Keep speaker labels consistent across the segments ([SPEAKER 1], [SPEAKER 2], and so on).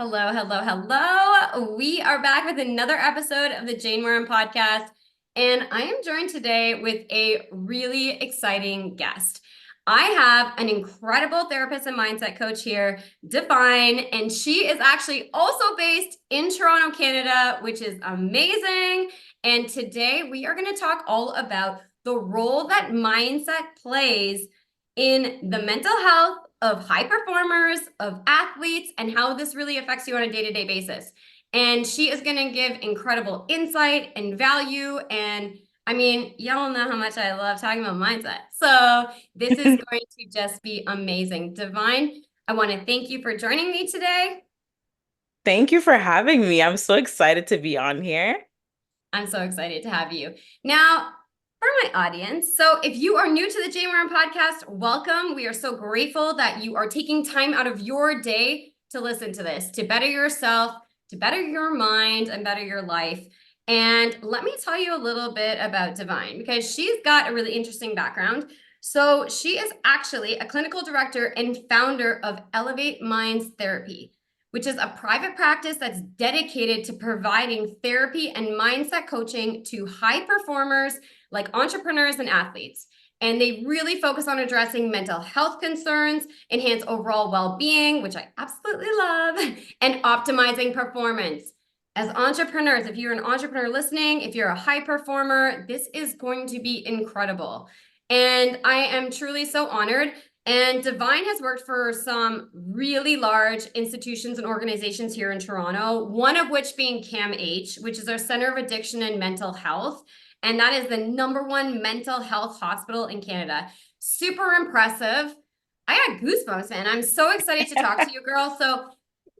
[SPEAKER 1] Hello, hello, hello. We are back with another episode of the Jane Warren podcast, and I am joined today with a really exciting guest. I have an incredible therapist and mindset coach here, Divine, and she is actually also based in Toronto, Canada, which is amazing. And today we are going to talk all about the role that mindset plays in the mental health of high performers, of athletes, and how this really affects you on a day-to-day basis. And she is going to give incredible insight and value. And I mean, y'all know how much I love talking about mindset. So this is going to just be amazing. Divine, I want to thank you for joining me today.
[SPEAKER 2] Thank you for having me. I'm so excited to be on here.
[SPEAKER 1] I'm so excited to have you. Now, for my audience, so if you are new to the Jane Warren podcast, welcome. We are so grateful that you are taking time out of your day to listen to this, to better yourself, to better your mind, and better your life. And let me tell you a little bit about Divine because she's got a really interesting background. So she is actually a clinical director and founder of Elevate Minds Therapy, which is a private practice that's dedicated to providing therapy and mindset coaching to high performers like entrepreneurs and athletes. And they really focus on addressing mental health concerns, enhance overall well-being, which I absolutely love, and optimizing performance. As entrepreneurs, if you're an entrepreneur listening, if you're a high performer, this is going to be incredible. And I am truly so honored. And Divine has worked for some really large institutions and organizations here in Toronto, one of which being CAMH, which is our Center of Addiction and Mental Health. And that is the #1 mental health hospital in Canada. Super impressive. I got goosebumps, man. I'm so excited to talk to you, girl. So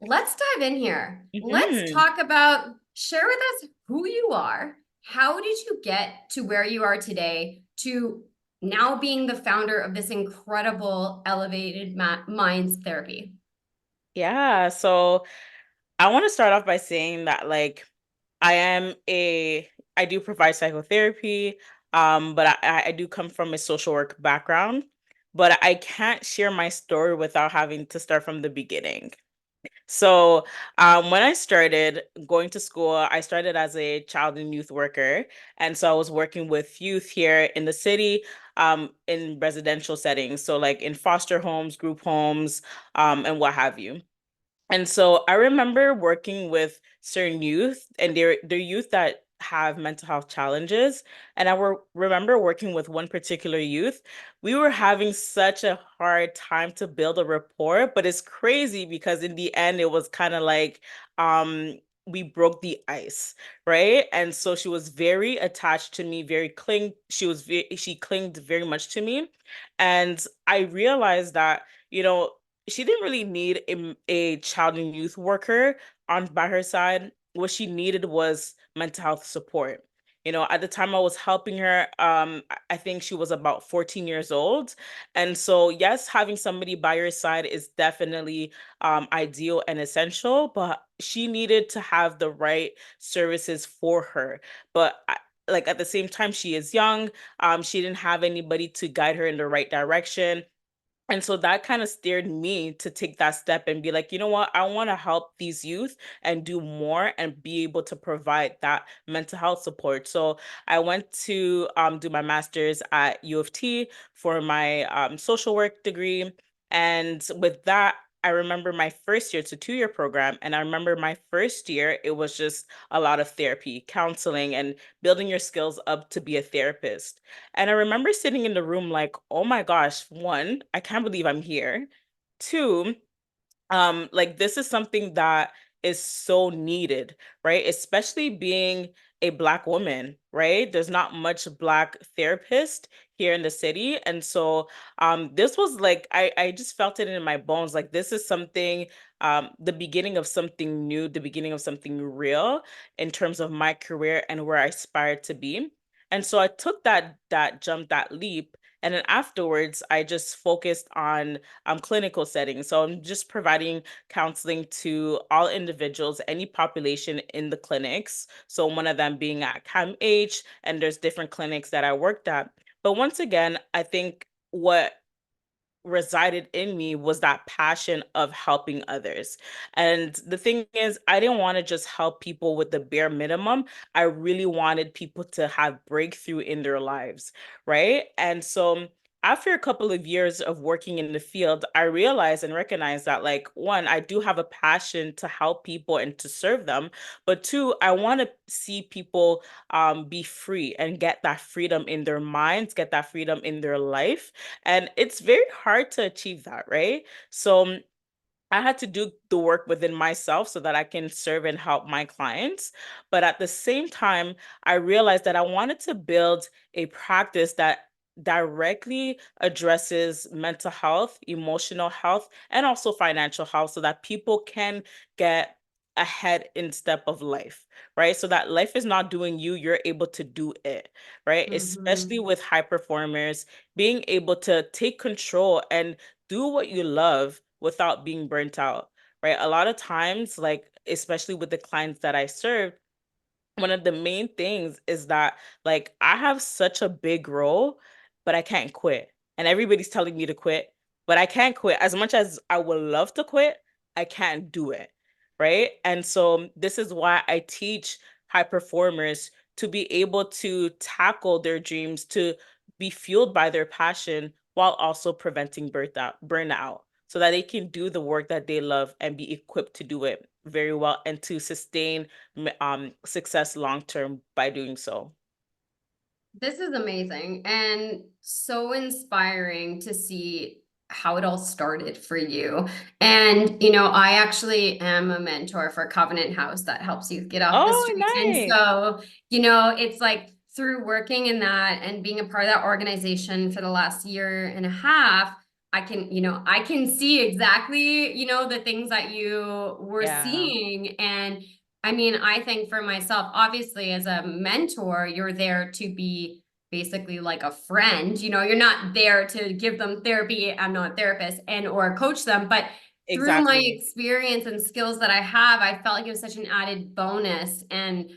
[SPEAKER 1] let's dive in here. Let's
[SPEAKER 2] Mhm.
[SPEAKER 1] talk about, share with us who you are. How did you get to where you are today to now being the founder of this incredible elevated minds therapy?
[SPEAKER 2] Yeah, so I want to start off by saying that I am a I do provide psychotherapy, but I do come from a social work background, but I can't share my story without having to start from the beginning. So, when I started going to school, I started as a child and youth worker. And so I was working with youth here in the city, in residential settings. So, like in foster homes, group homes, and what have you. And so I remember working with certain youth, and they're youth that have mental health challenges. And remember working with one particular youth. We were having such a hard time to build a rapport, but it's crazy because in the end it was kind of like we broke the ice, right? And so she was very attached to me, she clinged very much to me. And I realized that, she didn't really need a child and youth worker on by her side. What she needed was mental health support. At the time I was helping her, I think she was about 14 years old. And so, yes, having somebody by your side is definitely ideal and essential, but she needed to have the right services for her. But like at the same time, she is young. She didn't have anybody to guide her in the right direction. And so that kind of steered me to take that step and be like, you know what? I want to help these youth and do more and be able to provide that mental health support. So I went to do my master's at U of T for my social work degree. And with that, I remember my first year, it's a 2-year program. And I remember my first year, it was just a lot of therapy, counseling, and building your skills up to be a therapist. And I remember sitting in the room like, oh my gosh, one, I can't believe I'm here. Two, like this is something that is so needed, right? Especially being a Black woman, right? There's not much Black therapist here in the city. And so this was like I just felt it in my bones. Like this is something, the beginning of something new, the beginning of something real in terms of my career and where I aspired to be. And so I took that jump, that leap. And then afterwards, I just focused on clinical settings. So I'm just providing counseling to all individuals, any population in the clinics. So one of them being at CAMH, and there's different clinics that I worked at. But once again, I think what resided in me was that passion of helping others. And the thing is, I didn't want to just help people with the bare minimum. I really wanted people to have breakthrough in their lives, right? And so after a couple of years of working in the field, I realized and recognized that, like, one, I do have a passion to help people and to serve them, but two, I want to see people be free and get that freedom in their minds, get that freedom in their life. And it's very hard to achieve that, right? So I had to do the work within myself so that I can serve and help my clients. But at the same time, I realized that I wanted to build a practice that directly addresses mental health, emotional health, and also financial health so that people can get ahead in step of life, right? So that life is not doing you, you're able to do it, right? Especially
[SPEAKER 1] Mhm.
[SPEAKER 2] with high performers, being able to take control and do what you love without being burnt out, right? A lot of times, like, especially with the clients that I serve, one of the main things is that, like, I have such a big role, but I can't quit. And everybody's telling me to quit, but I can't quit. As much as I would love to quit, I can't do it. Right. And so this is why I teach high performers to be able to tackle their dreams, to be fueled by their passion while also preventing burnout, so that they can do the work that they love and be equipped to do it very well and to sustain success long term by doing so.
[SPEAKER 1] This is amazing and so inspiring to see how it all started for you. And, I actually am a mentor for Covenant House that helps youth get off the
[SPEAKER 2] Oh,
[SPEAKER 1] streets. And
[SPEAKER 2] nice.
[SPEAKER 1] so, it's like through working in that and being a part of that organization for the last year and a half, I can see exactly, the things that you were
[SPEAKER 2] Yeah,
[SPEAKER 1] seeing. And I mean, I think for myself, obviously, as a mentor, you're there to be basically like a friend. You're not there to give them therapy. I'm not a therapist and or coach them, but through my
[SPEAKER 2] exactly.
[SPEAKER 1] experience and skills that I have, I felt like it was such an added bonus. And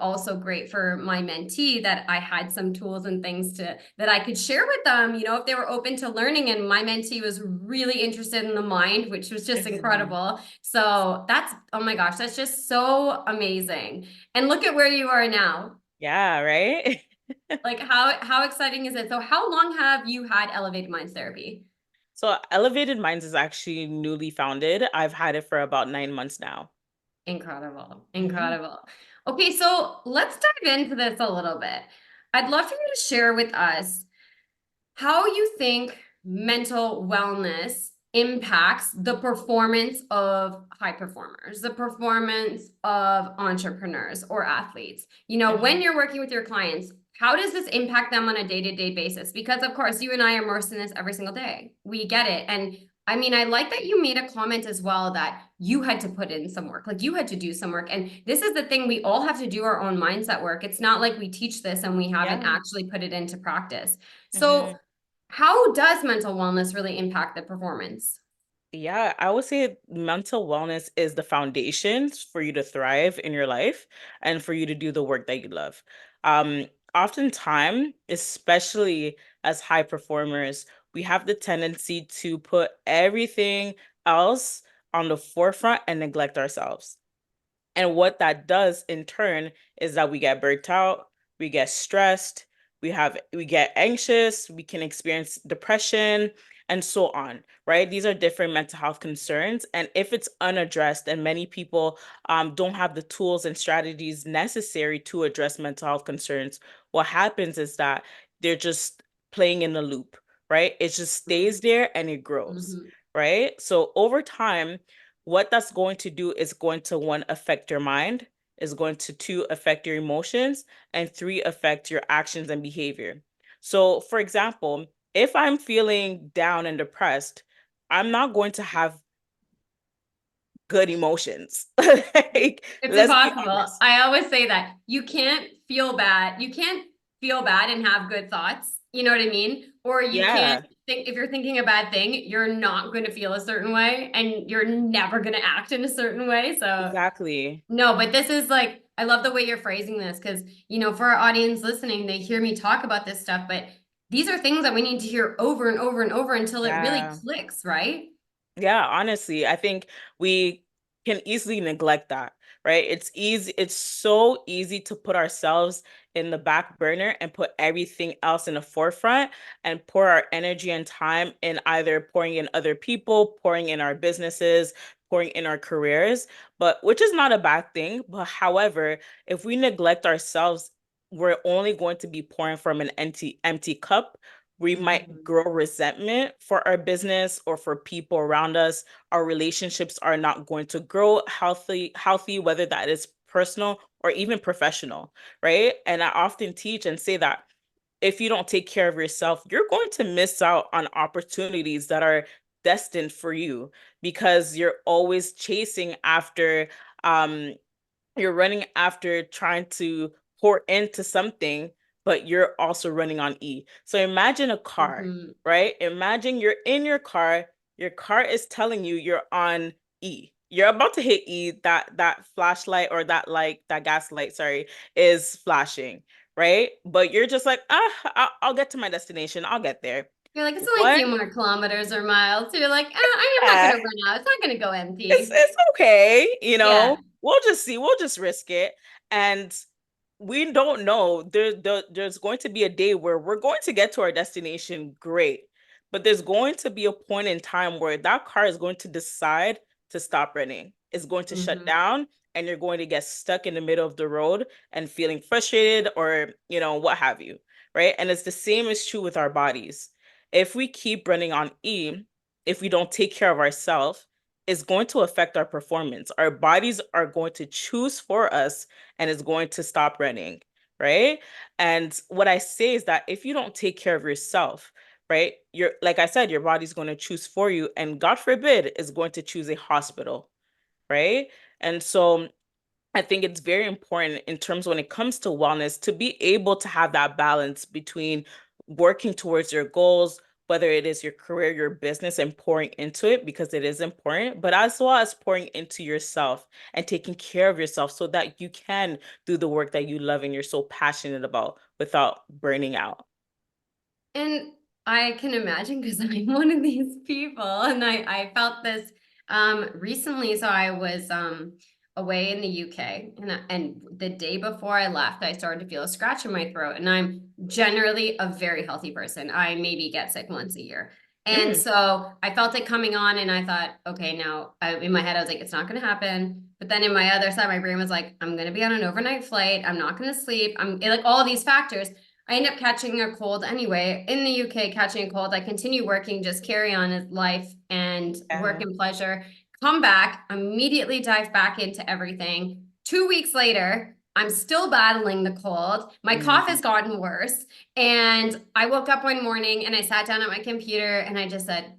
[SPEAKER 1] also great for my mentee that I had some tools and things that I could share with them, if they were open to learning. And my mentee was really interested in the mind, which was just incredible. So that's, oh my gosh, that's just so amazing. And look at where you are now.
[SPEAKER 2] Yeah, right?
[SPEAKER 1] Like how exciting is it? So how long have you had elevated minds therapy?
[SPEAKER 2] So Elevated Minds is actually newly founded. I've had it for about 9 months now.
[SPEAKER 1] Incredible.
[SPEAKER 2] Mhm.
[SPEAKER 1] Incredible. Okay, so let's dive into this a little bit. I'd love for you to share with us how you think mental wellness impacts the performance of high performers, the performance of entrepreneurs or athletes. When
[SPEAKER 2] Mhm.
[SPEAKER 1] you're working with your clients, how does this impact them on a day-to-day basis? Because of course, you and I are immersed in this every single day. We get it. And I mean, I like that you made a comment as well that you had to put in some work, like you had to do some work. And this is the thing, we all have to do our own mindset work. It's not like we teach this and we haven't
[SPEAKER 2] Yeah.
[SPEAKER 1] actually put it into practice. So
[SPEAKER 2] Mhm.
[SPEAKER 1] how does mental wellness really impact the performance?
[SPEAKER 2] Yeah, I would say mental wellness is the foundation for you to thrive in your life and for you to do the work that you love. Oftentimes, especially as high performers, we have the tendency to put everything else on the forefront and neglect ourselves. And what that does in turn is that we get burnt out, we get stressed, we get anxious, we can experience depression and so on, right? These are different mental health concerns. And if it's unaddressed, and many people don't have the tools and strategies necessary to address mental health concerns, what happens is that they're just playing in the loop, right? It just stays there and it grows,
[SPEAKER 1] Mhm.
[SPEAKER 2] right? So over time, what that's going to do is going to, one, affect your mind, is going to two, affect your emotions, and three, affect your actions and behavior. So for example, if I'm feeling down and depressed, I'm not going to have good emotions. Like,
[SPEAKER 1] It's
[SPEAKER 2] let's be
[SPEAKER 1] impossible.
[SPEAKER 2] honest.
[SPEAKER 1] I always say that you can't feel bad. You can't feel bad and have good thoughts. You know what I mean? Or you can't
[SPEAKER 2] Yeah,
[SPEAKER 1] think if you're thinking a bad thing, you're not going to feel a certain way and you're never going to act in a certain way. So
[SPEAKER 2] exactly.
[SPEAKER 1] no, but this is like, I love the way you're phrasing this because, for our audience listening, they hear me talk about this stuff, but these are things that we need to hear over and over and over until it really
[SPEAKER 2] Yeah.
[SPEAKER 1] clicks, right?
[SPEAKER 2] Yeah, honestly, I think we can easily neglect that, right? It's so easy to put ourselves in the back burner and put everything else in the forefront and pour our energy and time in either pouring in other people, pouring in our businesses, pouring in our careers, but which is not a bad thing. But however, if we neglect ourselves, we're only going to be pouring from an empty cup. We might
[SPEAKER 1] Mhm.
[SPEAKER 2] grow resentment for our business or for people around us. Our relationships are not going to grow healthy, whether that is personal or even professional, right? And I often teach and say that if you don't take care of yourself, you're going to miss out on opportunities that are destined for you because you're always chasing after um you're running after trying to pour into something, but you're also running on E. So imagine a car,
[SPEAKER 1] Mhm.
[SPEAKER 2] right? Imagine you're in your car is telling you you're on E. You're about to hit E, that flashlight or that light, that gas light, sorry, is flashing, right? But you're just like, I'll get to my destination. I'll get there.
[SPEAKER 1] You're like, it's only a
[SPEAKER 2] One,
[SPEAKER 1] few more kilometers or miles. So you're like, I'm not
[SPEAKER 2] yeah,
[SPEAKER 1] gonna run out. It's not gonna go
[SPEAKER 2] it's
[SPEAKER 1] empty.
[SPEAKER 2] it's okay,
[SPEAKER 1] Yeah.
[SPEAKER 2] We'll just see. We'll just risk it. And we don't know. There's going to be a day where we're going to get to our destination, great. But there's going to be a point in time where that car is going to decide to stop running. It's going to shut
[SPEAKER 1] Hmm.
[SPEAKER 2] down, and you're going to get stuck in the middle of the road and feeling frustrated or, what have you, right? And it's the same is true with our bodies. If we keep running on E, if we don't take care of ourselves, is going to affect our performance. Our bodies are going to choose for us and is going to stop running, right? And what I say is that if you don't take care of yourself, right, you're like I said, your body's going to choose for you, and God forbid is going to choose a hospital, right? And so I think it's very important in terms when it comes to wellness to be able to have that balance between working towards your goals, whether it is your career, your business, and pouring into it because it is important, but as well as pouring into yourself and taking care of yourself so that you can do the work that you love and you're so passionate about without burning out.
[SPEAKER 1] And I can imagine because I'm one of these people, and I felt this recently. So I was away in the UK, and the day before I left, I started to feel a scratch in my throat. And I'm generally a very healthy person. I maybe get sick once a year. And
[SPEAKER 2] Mm,
[SPEAKER 1] so I felt it coming on, and I thought, okay, now in my head, I was like, it's not going to happen. But then in my other side, my brain was like, I'm going to be on an overnight flight. I'm not going to sleep. I'm like all these factors. I end up catching a cold anyway. In the UK, catching a cold, I continue working, just carry on as life and work
[SPEAKER 2] yeah.
[SPEAKER 1] and pleasure. Come back, immediately dive back into everything. 2 weeks later, I'm still battling the cold. My cough
[SPEAKER 2] Mm,
[SPEAKER 1] has gotten worse. And I woke up one morning and I sat down at my computer and I just said,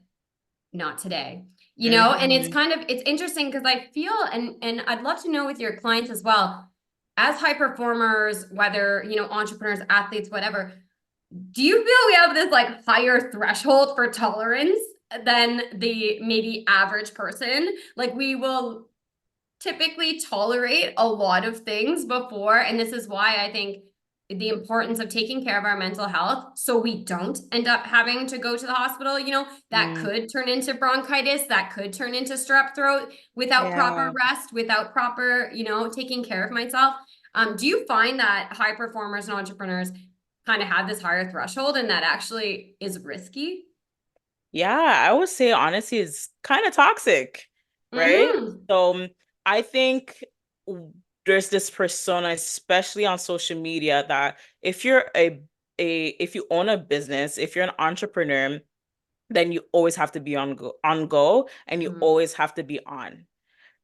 [SPEAKER 1] not today. And it's
[SPEAKER 2] mhm.
[SPEAKER 1] kind of it's interesting because I feel and I'd love to know with your clients as well, as high performers, whether entrepreneurs, athletes, whatever, do you feel we have this like higher threshold for tolerance than the maybe average person? Like we will typically tolerate a lot of things before. And this is why I think the importance of taking care of our mental health so we don't end up having to go to the hospital, that
[SPEAKER 2] Mm,
[SPEAKER 1] could turn into bronchitis, that could turn into strep throat without proper
[SPEAKER 2] yeah.
[SPEAKER 1] rest, without proper, taking care of myself. Do you find that high performers and entrepreneurs kind of have this higher threshold and that actually is risky?
[SPEAKER 2] Yeah, I would say honestly it's kind of toxic, right?
[SPEAKER 1] Mm-hmm.
[SPEAKER 2] So I think there's this persona, especially on social media, that if you're if you own a business, if you're an entrepreneur, then you always have to be on go and you
[SPEAKER 1] Mm-hmm.
[SPEAKER 2] always have to be on,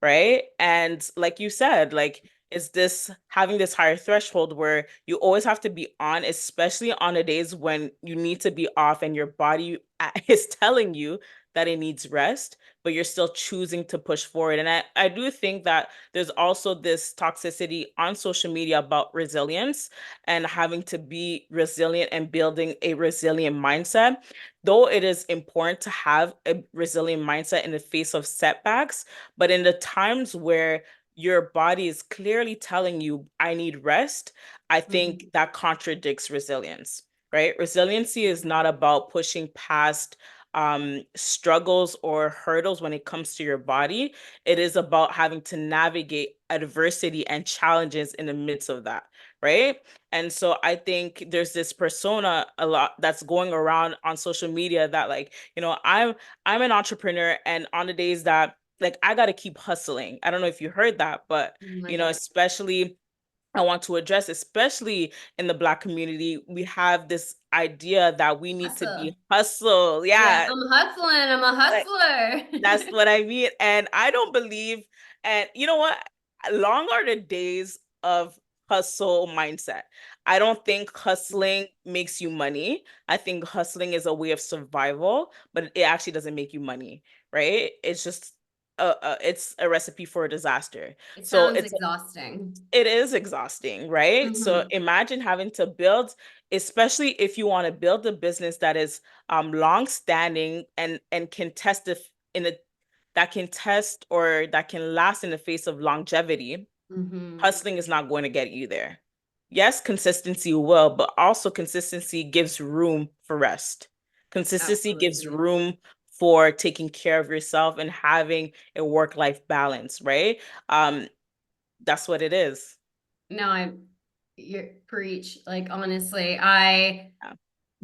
[SPEAKER 2] right? And like you said, like, is this having this higher threshold where you always have to be on, especially on the days when you need to be off and your body is telling you that it needs rest, but you're still choosing to push forward. And I do think that there's also this toxicity on social media about resilience and having to be resilient and building a resilient mindset. Though it is important to have a resilient mindset in the face of setbacks, but in the times where your body is clearly telling you, I need rest, I think
[SPEAKER 1] Mm-hmm.
[SPEAKER 2] that contradicts resilience, right? Resiliency is not about pushing past struggles or hurdles when it comes to your body. It is about having to navigate adversity and challenges in the midst of that, right? And so I think there's this persona a lot that's going around on social media that like, I'm an entrepreneur, and on the days that like I got to keep hustling. I don't know if you heard that, but
[SPEAKER 1] Oh my God.
[SPEAKER 2] especially I want to address, especially in the Black community, we have this idea that we need to be
[SPEAKER 1] Hustle.
[SPEAKER 2] hustle.
[SPEAKER 1] Yeah,
[SPEAKER 2] Yeah,
[SPEAKER 1] I'm hustling. I'm a
[SPEAKER 2] like that's
[SPEAKER 1] hustler.
[SPEAKER 2] what I mean. And I don't believe, and you know what? Long are the days of hustle mindset. I don't think hustling makes you money. I think hustling is a way of survival, but it actually doesn't make you money, right? It's just it's a recipe for a disaster.
[SPEAKER 1] It
[SPEAKER 2] So
[SPEAKER 1] sounds exhausting.
[SPEAKER 2] it is exhausting, right? So
[SPEAKER 1] Hmm.
[SPEAKER 2] imagine having to build, especially if you want to build a business that is long standing and can test if in a that can test or that can last in the face of longevity.
[SPEAKER 1] Hmm.
[SPEAKER 2] Hustling is not going to get you there. Yes, consistency will, but also consistency gives room for rest. Consistency gives
[SPEAKER 1] Absolutely.
[SPEAKER 2] room for taking care of yourself and having a work-life balance, right? Um, that's what it is.
[SPEAKER 1] No, you preach. Like, honestly, I
[SPEAKER 2] Yeah.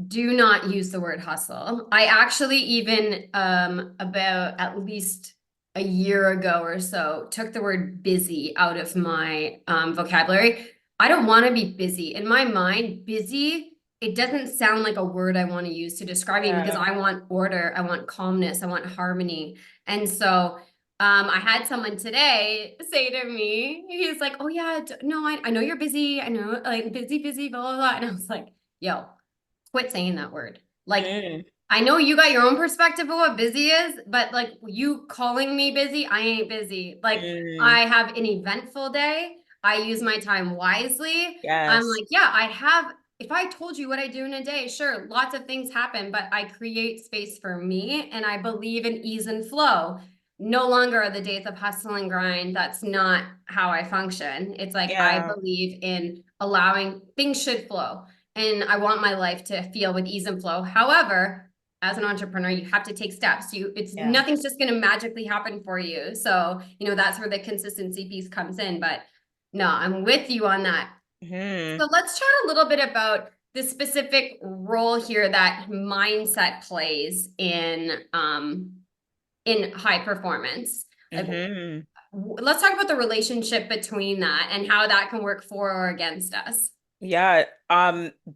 [SPEAKER 1] do not use the word hustle. I actually even about at least a year ago or so took the word busy out of my vocabulary. I don't want to be busy. In my mind, busy, it doesn't sound like a word I want to use to describe me because
[SPEAKER 2] Yeah.
[SPEAKER 1] I want order, I want calmness, I want harmony. And so I had someone today say to me, he's like, "Oh yeah, no, I know you're busy. I know, like busy, busy, blah blah blah." And I was like, "Yo, quit saying that word." Like,
[SPEAKER 2] Mm,
[SPEAKER 1] I know you got your own perspective of what busy is, but like you calling me busy, I ain't busy. Like,
[SPEAKER 2] mm,
[SPEAKER 1] I have an eventful day. I use my time wisely. I'm
[SPEAKER 2] yes.
[SPEAKER 1] like, yeah, I have. If I told you what I do in a day, sure, lots of things happen, but I create space for me and I believe in ease and flow. No longer are the days of hustle and grind. That's not how I function. It's like I
[SPEAKER 2] Yeah.
[SPEAKER 1] believe in allowing things should flow and I want my life to feel with ease and flow. However, as an entrepreneur, you have to take steps. It's
[SPEAKER 2] Yeah.
[SPEAKER 1] nothing's just going to magically happen for you. So, that's where the consistency piece comes in. But no, I'm with you on that.
[SPEAKER 2] Hmm.
[SPEAKER 1] So let's chat a little bit about the specific role here that mindset plays in high performance. Like,
[SPEAKER 2] Hmm.
[SPEAKER 1] let's talk about the relationship between that and how that can work for or against us.
[SPEAKER 2] Yeah,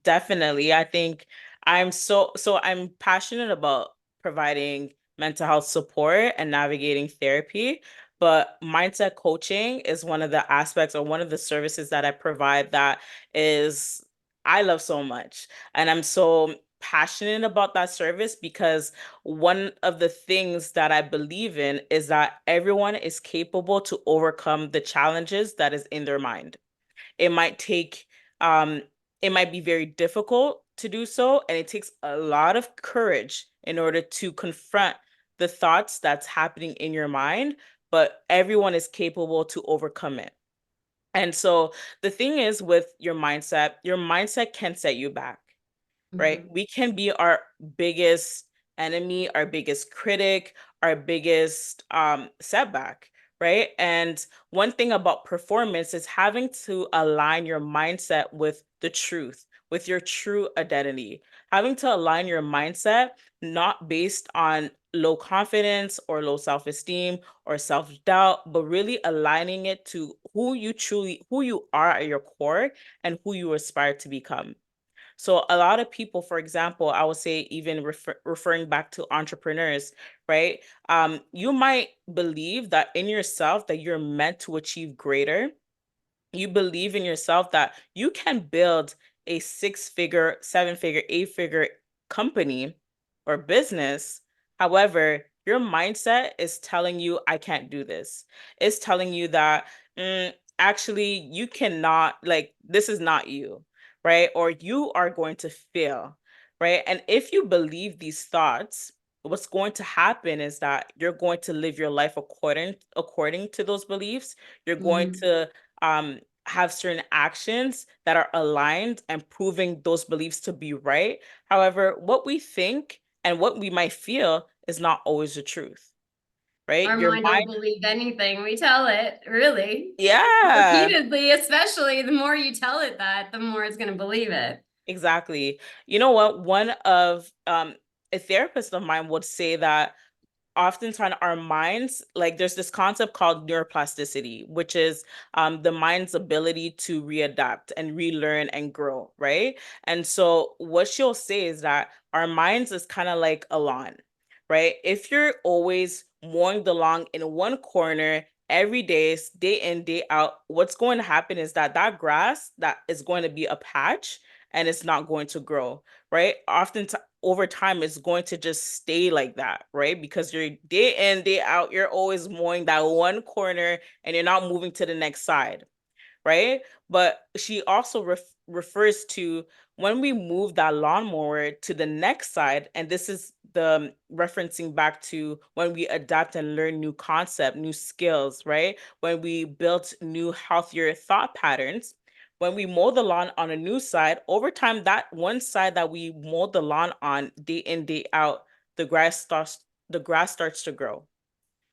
[SPEAKER 2] definitely. I think I'm passionate about providing mental health support and navigating therapy, but mindset coaching is one of the aspects or one of the services that I provide that is I love so much. And I'm so passionate about that service because one of the things that I believe in is that everyone is capable to overcome the challenges that is in their mind. It might take um it might be very difficult to do so, and it takes a lot of courage in order to confront the thoughts that's happening in your mind, but everyone is capable to overcome it. And so the thing is with your mindset can set you back, right?
[SPEAKER 1] Mhm.
[SPEAKER 2] We can be our biggest enemy, our biggest critic, our biggest setback, right? And one thing about performance is having to align your mindset with the truth, with your true identity, having to align your mindset not based on low confidence or low self-esteem or self-doubt, but really aligning it to who you are at your core and who you aspire to become. So a lot of people, for example, I would say even referring back to entrepreneurs, right? You might believe that in yourself that you're meant to achieve greater. You believe in yourself that you can build a six-figure, seven-figure, eight-figure company or business. However, your mindset is telling you, I can't do this. It's telling you that actually you cannot, like, this is not you, right? Or you are going to fail, right? And if you believe these thoughts, what's going to happen is that you're going to live your life according to those beliefs. You're going
[SPEAKER 1] Mhm.
[SPEAKER 2] to have certain actions that are aligned and proving those beliefs to be right. However, what we think and what we might feel is not always the truth, right?
[SPEAKER 1] Our
[SPEAKER 2] Your
[SPEAKER 1] mind will
[SPEAKER 2] mind,
[SPEAKER 1] believe anything we tell it, really.
[SPEAKER 2] yeah,
[SPEAKER 1] Repeatedly, especially the more you tell it that, the more it's going to believe it.
[SPEAKER 2] exactly. You know what? One of a therapist of mine would say that oftentimes our minds, like there's this concept called neuroplasticity, which is the mind's ability to readapt and relearn and grow, right? And so what she'll say is that our minds is kind of like a lawn, right? If you're always mowing the lawn in one corner every day, day in, day out, what's going to happen is that that grass that is going to be a patch and it's not going to grow, right? Often over time, it's going to just stay like that, right? Because you're day in, day out, you're always mowing that one corner and you're not moving to the next side, right? But she also refers to when we move that lawnmower to the next side, and this is the referencing back to when we adapt and learn new concept, new skills, right? When we built new, healthier thought patterns. When we mow the lawn on a new side, over time, that one side that we mowed the lawn on day in, day out, the grass starts to grow.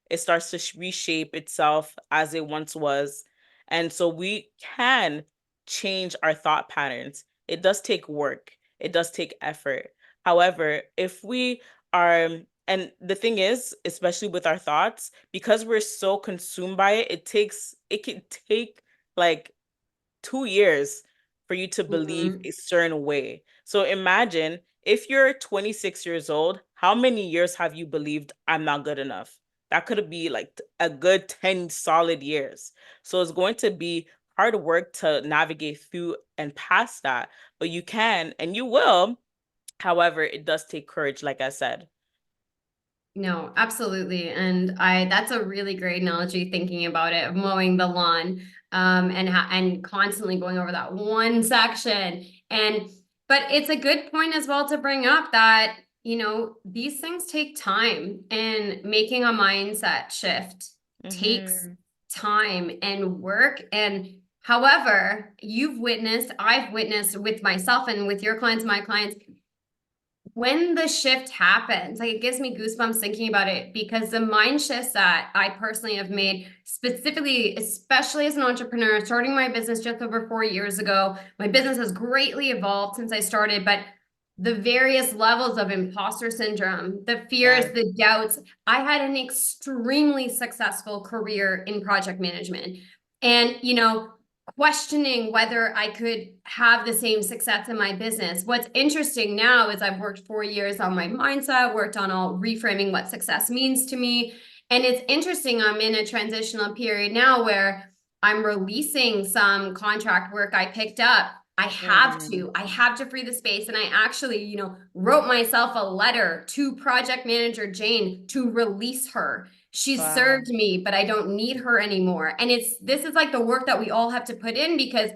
[SPEAKER 2] It starts to reshape itself as it once was. And so we can change our thought patterns. It does take work, it does take effort. However, if we are, and the thing is, especially with our thoughts, because we're so consumed by it, it can take like 2 years for you to believe
[SPEAKER 1] Mhm.
[SPEAKER 2] a certain way. So imagine if you're 26 years old, how many years have you believed I'm not good enough? That could be like a good 10 solid years. So it's going to be hard work to navigate through and past that, but you can and you will. However, it does take courage, like I said.
[SPEAKER 1] No, absolutely. And that's a really great analogy thinking about it, of mowing the lawn, and constantly going over that one section. And but it's a good point as well to bring up that, these things take time, and making a mindset shift takes
[SPEAKER 2] Mm-hmm.
[SPEAKER 1] time and work. And however, I've witnessed with myself and with your clients, my clients, when the shift happens, like, it gives me goosebumps thinking about it, because the mind shifts that I personally have made, specifically, especially as an entrepreneur, starting my business just over 4 years ago. My business has greatly evolved since I started, but the various levels of imposter syndrome, the fears,
[SPEAKER 2] Yes.
[SPEAKER 1] the doubts. I had an extremely successful career in project management. And, questioning whether I could have the same success in my business. What's interesting now is I've worked 4 years on my mindset, worked on all reframing what success means to me. And it's interesting, I'm in a transitional period now where I'm releasing some contract work I picked up.
[SPEAKER 2] Mm.
[SPEAKER 1] I have to free the space. And I actually, wrote myself a letter to project manager Jane to release her. She's
[SPEAKER 2] Wow.
[SPEAKER 1] served me, but I don't need her anymore. And this is like the work that we all have to put in, because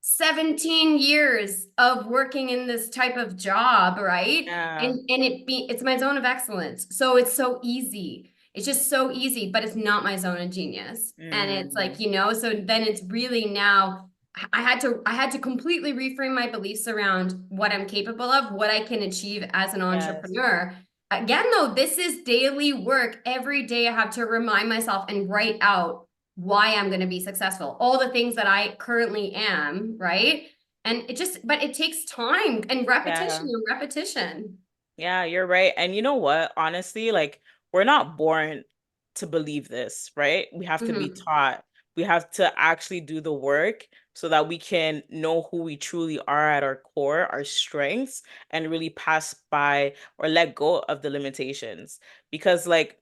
[SPEAKER 1] 17 years of working in this type of job, right?
[SPEAKER 2] Yeah.
[SPEAKER 1] And it's my zone of excellence. So it's so easy. It's just so easy, but it's not my zone of genius. And it's like,
[SPEAKER 2] Mm.
[SPEAKER 1] so then it's really now I had to completely reframe my beliefs around what I'm capable of, what I can achieve as an
[SPEAKER 2] Yes.
[SPEAKER 1] entrepreneur. Again, though, this is daily work. Every day I have to remind myself and write out why I'm going to be successful, all the things that I currently am, right? And but it takes time and repetition
[SPEAKER 2] Yeah.
[SPEAKER 1] and repetition.
[SPEAKER 2] Yeah, you're right. And you know what? Honestly, like we're not born to believe this, right? We have to be
[SPEAKER 1] Hmm.
[SPEAKER 2] taught. We have to actually do the work so that we can know who we truly are at our core, our strengths, and really pass by or let go of the limitations. Because like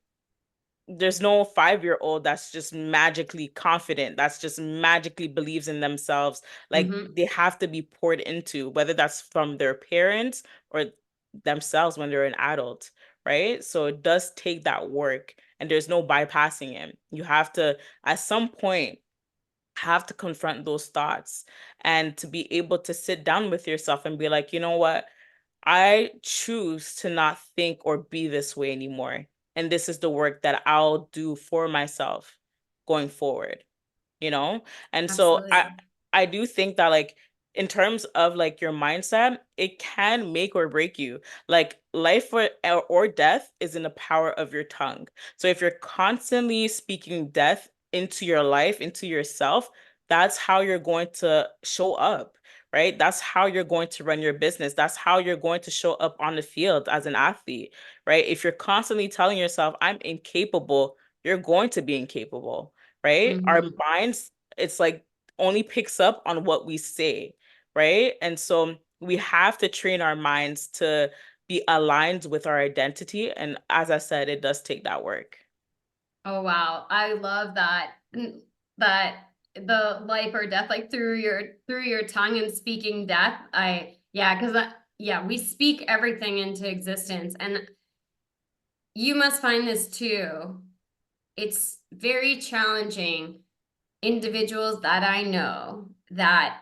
[SPEAKER 2] there's no 5-year-old that's just magically confident, that's just magically believes in themselves. Like
[SPEAKER 1] Hmm.
[SPEAKER 2] they have to be poured into, whether that's from their parents or themselves when they're an adult, right? So it does take that work and there's no bypassing it. You have to, at some point, have to confront those thoughts and to be able to sit down with yourself and be like, you know what? I choose to not think or be this way anymore. And this is the work that I'll do for myself going forward, you know? And so I
[SPEAKER 1] Absolutely.
[SPEAKER 2] I do think that like in terms of like your mindset, it can make or break you. Like life or death is in the power of your tongue. So if you're constantly speaking death into your life, into yourself, that's how you're going to show up, right? That's how you're going to run your business. That's how you're going to show up on the field as an athlete, right? If you're constantly telling yourself, I'm incapable, you're going to be incapable, right? Our
[SPEAKER 1] Mhm.
[SPEAKER 2] minds, it's like only picks up on what we say, right? And so we have to train our minds to be aligned with our identity. And as I said, it does take that work.
[SPEAKER 1] Oh wow. I love that. That the life or death, like through your tongue and speaking death. Yeah, because yeah, we speak everything into existence. And you must find this too. It's very challenging. Individuals that I know that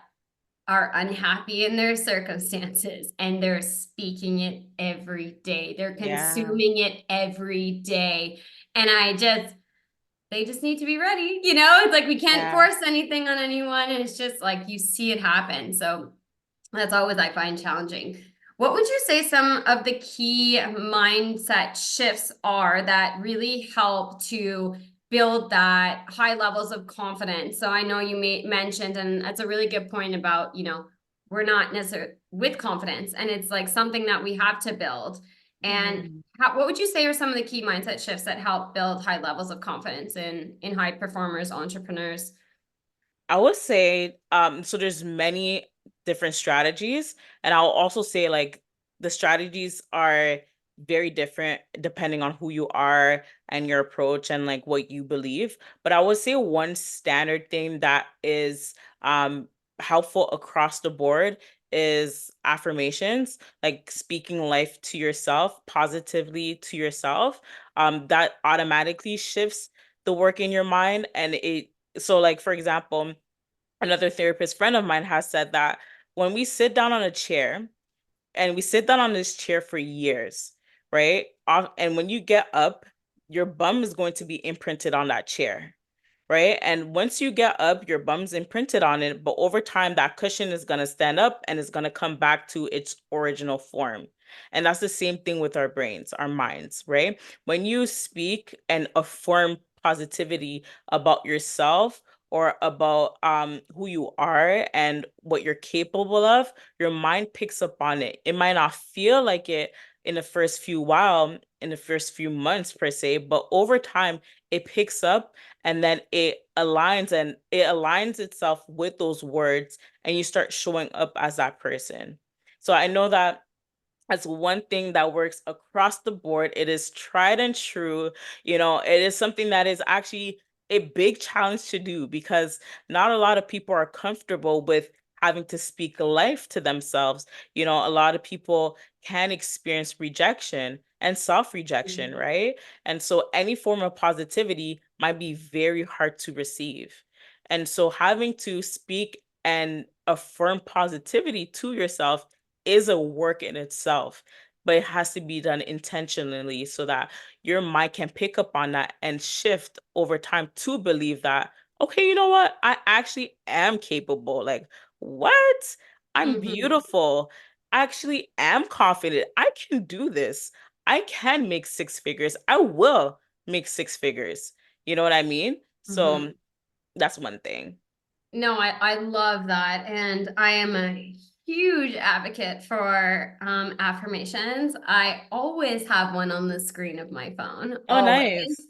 [SPEAKER 1] are unhappy in their circumstances and they're speaking it every day. They're
[SPEAKER 2] Yeah,
[SPEAKER 1] consuming it every day. And they just need to be ready. You know, it's like we can't
[SPEAKER 2] yeah.
[SPEAKER 1] force anything on anyone. And it's just like you see it happen. So that's always I find challenging. What would you say some of the key mindset shifts are that really help to build that high levels of confidence? So I know you mentioned, and that's a really good point about, we're not necessarily with confidence, and it's like something that we have to build. And
[SPEAKER 2] Mhm.
[SPEAKER 1] what would you say are some of the key mindset shifts that help build high levels of confidence in high performers, entrepreneurs?
[SPEAKER 2] I would say, so there's many different strategies, and I'll also say like the strategies are very different depending on who you are and your approach and like what you believe. But I would say one standard thing that is helpful across the board is affirmations, like speaking life to yourself, positively to yourself. That automatically shifts the work in your mind, and it so like for example, another therapist friend of mine has said that when we sit down on a chair and we sit down on this chair for years, right? And when you get up, your bum is going to be imprinted on that chair, right? And once you get up, your bum's imprinted on it, but over time, that cushion is going to stand up and it's going to come back to its original form. And that's the same thing with our brains, our minds, right? When you speak and affirm positivity about yourself or about who you are and what you're capable of, your mind picks up on it. It might not feel like it in the first few months per se, but over time it picks up and then it aligns itself with those words and you start showing up as that person. So I know that that's one thing that works across the board. It is tried and true. It is something that is actually a big challenge to do because not a lot of people are comfortable with having to speak life to themselves. A lot of people can experience rejection and self-rejection, right? And so any form of positivity might be very hard to receive. And so having to speak and affirm positivity to yourself is a work in itself, but it has to be done intentionally so that your mind can pick up on that and shift over time to believe that, okay, you know what? I actually am capable. Like, what? I'm
[SPEAKER 1] Mm-hmm.
[SPEAKER 2] beautiful. I actually am confident. I can do this. I can make six figures. I will make six figures. You know what I mean?
[SPEAKER 1] Mm-hmm.
[SPEAKER 2] So that's one thing.
[SPEAKER 1] No, I love that. And I am a huge advocate for affirmations. I always have one on the screen of my phone,
[SPEAKER 2] Oh,
[SPEAKER 1] always.
[SPEAKER 2] nice.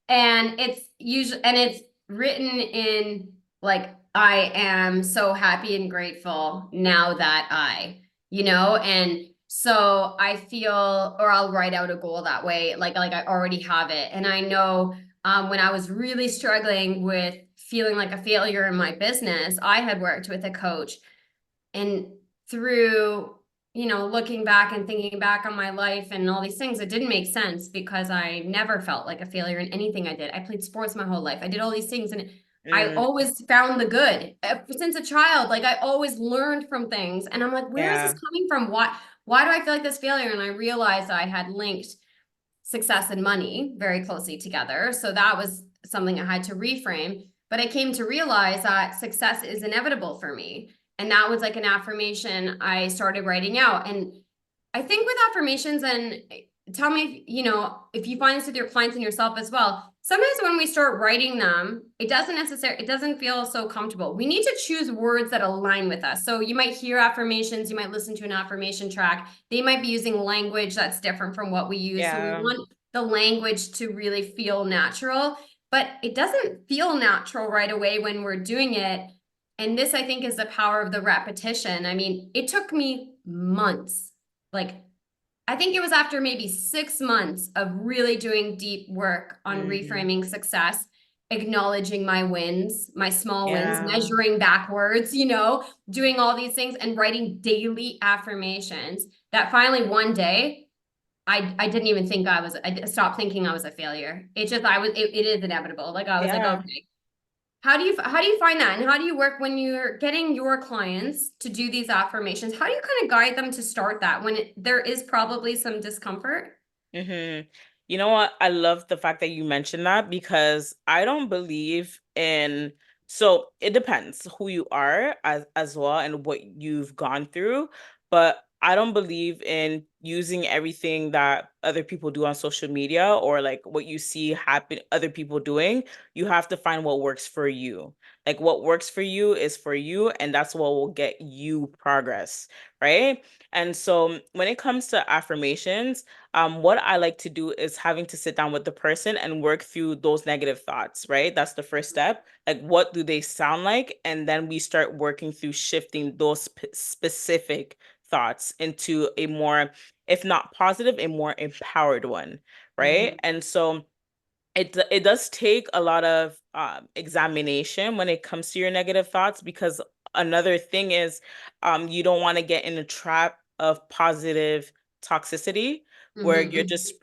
[SPEAKER 1] And it's written in like, I am so happy and grateful now that and so I feel, or I'll write out a goal that way, like I already have it. And I know when I was really struggling with feeling like a failure in my business, I had worked with a coach. And through, looking back and thinking back on my life and all these things, it didn't make sense because I never felt like a failure in anything I did. I played sports my whole life. I did all these things and I
[SPEAKER 2] Mm,
[SPEAKER 1] always found the good. Since a child. Like I always learned from things. And I'm like, where is this
[SPEAKER 2] yeah.
[SPEAKER 1] coming from? Why do I feel like this failure? And I realized I had linked success and money very closely together. So that was something I had to reframe. But I came to realize that success is inevitable for me. And that was like an affirmation I started writing out. And I think with affirmations, and tell me if you find this with your clients and yourself as well, sometimes when we start writing them, it doesn't feel so comfortable. We need to choose words that align with us. So you might hear affirmations, you might listen to an affirmation track. They might be using language that's different from what we use. So we
[SPEAKER 2] Yeah.
[SPEAKER 1] want the language to really feel natural, but it doesn't feel natural right away when we're doing it. And this, I think, is the power of the repetition. I mean, it took me months, like I think it was after maybe 6 months of really doing deep work on
[SPEAKER 2] Mm,
[SPEAKER 1] reframing success, acknowledging my wins, my small wins,
[SPEAKER 2] yeah.
[SPEAKER 1] measuring backwards, doing all these things and writing daily affirmations that finally one day I didn't even think I stopped thinking I was a failure. It is inevitable. Like I was like,
[SPEAKER 2] Yeah.
[SPEAKER 1] okay, how do you find that? And how do you work when you're getting your clients to do these affirmations? How do you kind of guide them to start that when there is probably some discomfort?
[SPEAKER 2] Mm-hmm. You know what? I love the fact that you mentioned that because I don't believe in, so it depends who you are as well and what you've gone through, but I don't believe in using everything that other people do on social media or like what you see happen other people doing. You have to find what works for you. Like what works for you is for you, and that's what will get you progress, right? And so when it comes to affirmations, what I like to do is having to sit down with the person and work through those negative thoughts, right? That's the first step. Like, what do they sound like? And then we start working through shifting those specific thoughts into a more, if not positive, a more empowered one, right?
[SPEAKER 1] Mhm.
[SPEAKER 2] And so it does take a lot of examination when it comes to your negative thoughts because another thing is you don't want to get in a trap of positive toxicity where you're
[SPEAKER 1] Mhm.
[SPEAKER 2] just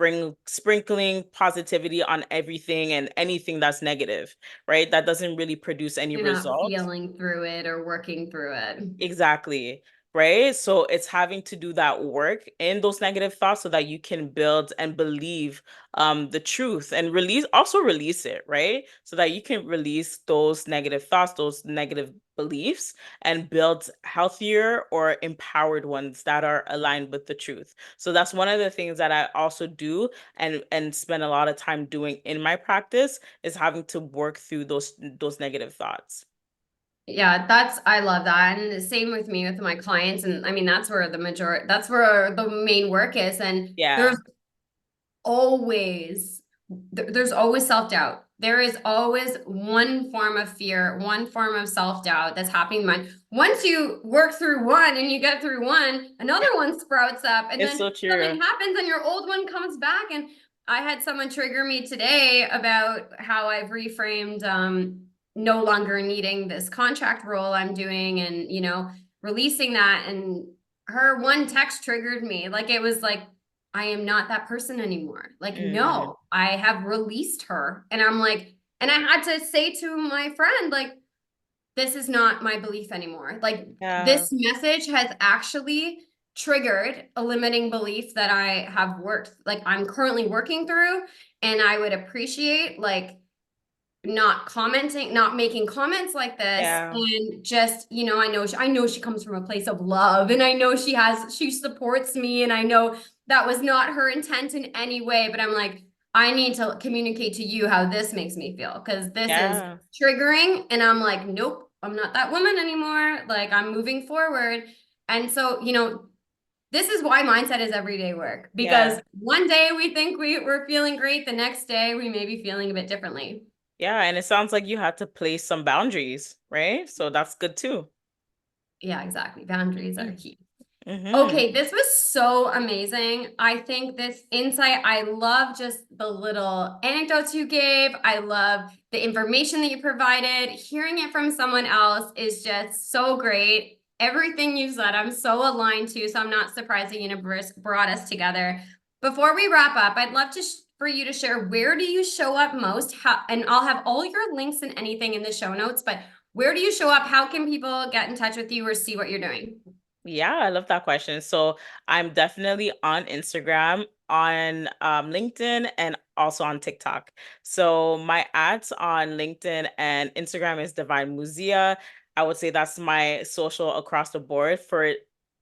[SPEAKER 2] sprinkling positivity on everything and anything that's negative, right? That doesn't really produce any
[SPEAKER 1] You're not
[SPEAKER 2] results.
[SPEAKER 1] feeling through it or working through it.
[SPEAKER 2] Exactly. Right. So it's having to do that work in those negative thoughts so that you can build and believe the truth and release it, right? So that you can release those negative thoughts, those negative beliefs, and build healthier or empowered ones that are aligned with the truth. So that's one of the things that I also do and spend a lot of time doing in my practice is having to work through those negative thoughts.
[SPEAKER 1] Yeah, I love that. And the same with me with my clients. And I mean, that's where the main work is. And
[SPEAKER 2] Yeah.
[SPEAKER 1] always there's always self-doubt. There is always one form of fear, one form of self-doubt that's happening in mind. Once you work through one and you get through one, another one sprouts up, and
[SPEAKER 2] It's
[SPEAKER 1] then
[SPEAKER 2] so true.
[SPEAKER 1] something happens and your old one comes back. And I had someone trigger me today about how I've reframed no longer needing this contract role I'm doing and releasing that. And her one text triggered me. Like it was like, I am not that person anymore. Like,
[SPEAKER 2] Mm,
[SPEAKER 1] no, I have released her. And I'm like, and I had to say to my friend, like, this is not my belief anymore. Like,
[SPEAKER 2] yeah,
[SPEAKER 1] this message has actually triggered a limiting belief that I have I'm currently working through. And I would appreciate, like, not commenting, not making comments like this,
[SPEAKER 2] yeah,
[SPEAKER 1] and just, I know she comes from a place of love, and I know she supports me, and I know that was not her intent in any way, but I'm like, I need to communicate to you how this makes me feel because this is
[SPEAKER 2] yeah,
[SPEAKER 1] triggering, and I'm like, nope, I'm not that woman anymore. Like I'm moving forward. And so, this is why mindset is everyday work because
[SPEAKER 2] yeah,
[SPEAKER 1] one day we think we're feeling great, the next day we may be feeling a bit differently.
[SPEAKER 2] yeah. And it sounds like you had to place some boundaries, right? So that's good too.
[SPEAKER 1] Yeah, exactly. Boundaries are
[SPEAKER 2] Mm-hmm.
[SPEAKER 1] key.
[SPEAKER 2] Mm-hmm.
[SPEAKER 1] Okay, this was so amazing. I think this insight, I love just the little anecdotes you gave. I love the information that you provided. Hearing it from someone else is just so great. Everything you said, I'm so aligned to, so I'm not surprised the universe brought us together. Before we wrap up, I'd love for you to share, where do you show up most? And I'll have all your links and anything in the show notes, but where do you show up? How can people get in touch with you or see what you're doing?
[SPEAKER 2] Yeah, I love that question. So I'm definitely on Instagram on LinkedIn and also on TikTok. So my ads on LinkedIn and Instagram is Divine Musia. I would say that's my social across the board. For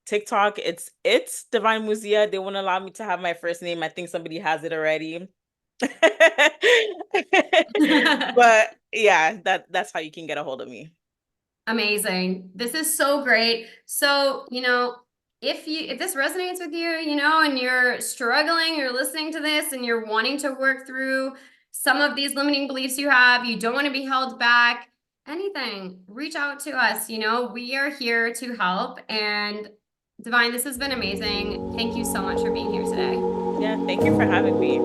[SPEAKER 2] TikTok, it's Divine Musia. They won't allow me to have my first name. I think somebody has it already. But yeah, that's how you can get a hold of me.
[SPEAKER 1] Amazing. This is so great. So, if this resonates with you, and you're struggling, you're listening to this and you're wanting to work through some of these limiting beliefs you have, you don't want to be held back, anything, reach out to us. We are here to help. And Divine, this has been amazing. Thank you so much for being here today.
[SPEAKER 2] Yeah, thank you for having me.